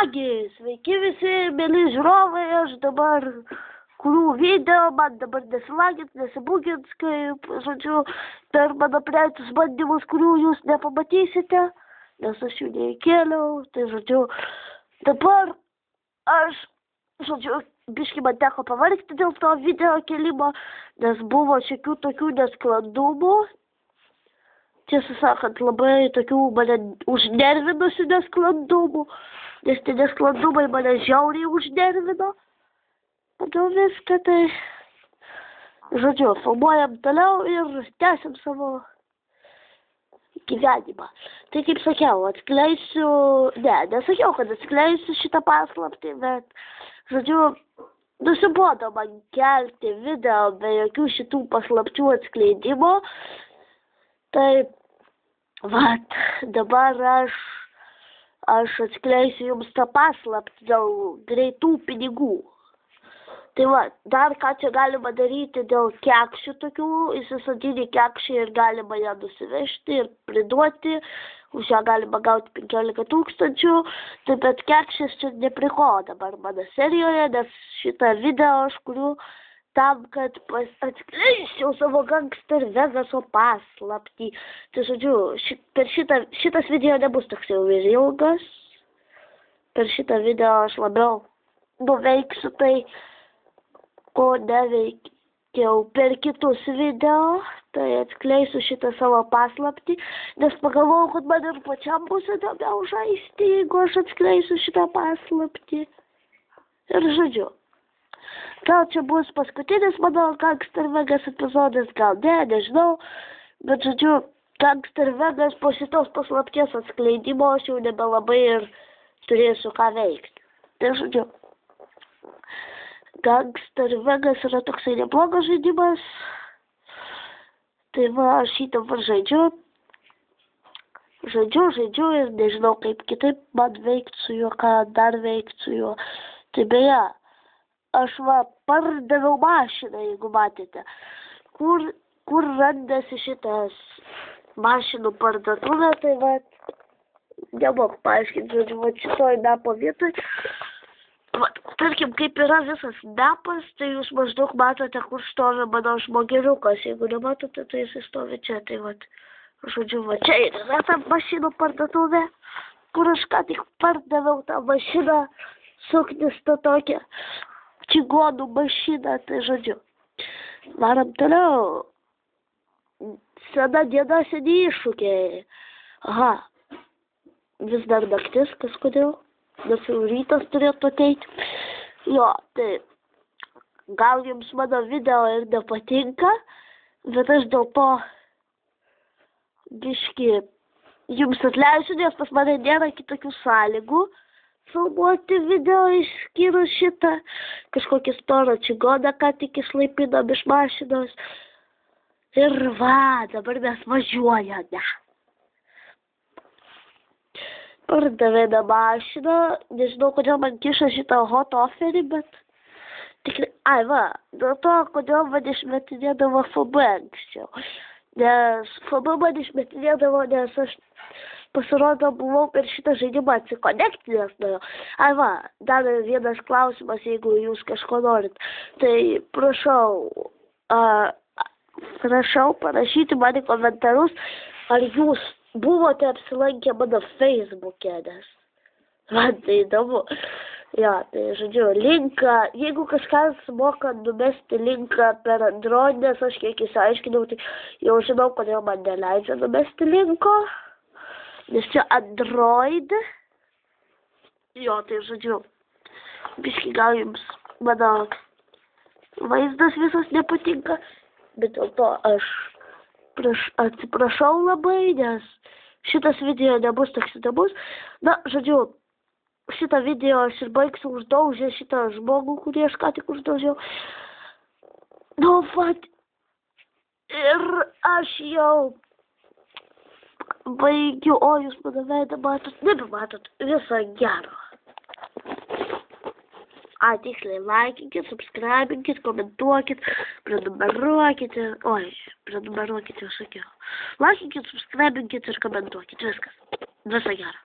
Kągi, sveiki visi, mėly žiūrovai, aš dabar kuriu video, man dabar nesilagint, nesibūgint, kaip, žodžiu, per mano praeitus bandymus, kurių jūs nepamatysite, nes aš jų neįkėliau, tai, žodžiu, dabar aš, žodžiu, biškį man teko pavargti dėl to video kėlimo, nes buvo šiokių tokių nesklandumų. Tiesą sakant, labai tokių mane užnervinusių nesklandumų, nes tie nesklandumai mane žiauriai užnervino. Pagal viską, tai, žodžiu, filmuojam toliau ir tęsiam savo gyvenimą. Tai kaip sakiau, nesakiau, kad atskleisiu šitą paslaptį, bet, žodžiu, nusibodo man kelti video be jokių šitų paslapčių atskleidimo. Tai, vat, dabar aš atskleisiu jums tą paslaptį dėl greitų pinigų. Tai va, dar ką čia galima daryti dėl kekšių tokių, įsisadinį kekšį ir galima ją nusivežti ir priduoti, už ją galima gauti 15 000, tai bet kekšis čia nepriko dabar mano serijoje, nes šitą video aš kuriu tam, kad atskleisiu savo Gangster Vegaso paslaptį. Tai, žodžiu, šitas video nebus toks jau ir ilgas. Per šitą video aš labiau nuveiksiu tai, ko neveikiau per kitus video. Tai atskleisiu šitą savo paslaptį, nes pagalvojau, kad man ir pačiam bus įdomiau žaisti, jeigu aš atskleisiu šitą paslaptį. Ir, žodžiu, gal čia bus paskutinis mano Gangster Vegas epizodas, gal ne, nežinau, bet, žodžiu, Gangster Vegas po šitos paslapties atskleidimo aš jau nebelabai ir turėsiu ką veikti. Tai, žodžiu, Gangster Vegas yra toksai neblogas žaidimas, tai va, aš jį dabar žaidžiu ir nežinau, kaip kitaip man veikti su juo, ką dar veikti su juo. Tai beje, aš va pardaviau mašiną, jeigu matėte. Kur randasi šitas mašinų parduotuvė, tai va, nemoku paaiškinti, žodžiu, va šitoj mepo vietoj. Va, tarkim, kaip yra visas mepas, tai jūs maždaug matote, kur stovi mano žmogeriukas. Jeigu nematote, tai jis stovi čia. Tai va, žodžiu, va čia yra ta mašinų parduotuvė, kur aš ką tik pardaviau tą mašiną, suknistą tokią čigonų mašiną, tai, žodžiu. Varam toliau. Sena diena, seni iššūkiai. Aha, vis dar naktis, kažkodėl, nes jau rytas turėtų ateiti. Jo, tai gal jums mano video ir nepatinka, bet aš dėl to biškį jums atleisiu, nes pas mane nėra kitokių sąlygų filmuoti video išskyrus šitą kažkokį storą čigoną, ką tik išlaipinam iš mašinos. Ir va, dabar mes važiuojame. Pardavėme mašiną, nežinau, kodėl man kiša šitą hot offerį, bet tikrai, dėl to, kodėl man išmetinėdavo FB anksčiau. Nes FB man išmetinėdavo, nes aš pasirodo buvau per šitą žaidimą atsikonektinęs. Dar vienas klausimas, jeigu jūs kažko norit. Tai prašau parašyti man į komentarus, ar jūs buvote apsilankę mano Facebook'e, nes man tai įdomu. Ja, tai, žodžiu, linką, jeigu kažkas moka numesti linką per Android, nes aš kiek įsiaiškinau, tai jau žinau, kodėl man neleidžia numesti linko. Nes čia Android. Jo, tai, žodžiu, biškį gal jums mano vaizdas visas nepatinka, bet dėl to aš atsiprašau labai, nes šitas video nebus toks įdomus. Na, žodžiu, šitą video aš ir baigsiu uždaužę šitą žmogų, kurį aš ką tik uždaužiau. Nu, vat, ir aš jau baigiu, o jūs mano veidą matot, nebematot, viso gero. Tiksliai, laikinkit, subscribinkit, komentuokit, prenumeruokit, prenumeruokit, jau sakiau. Laikinkit, subscribinkit ir komentuokit, viskas. Viso gero.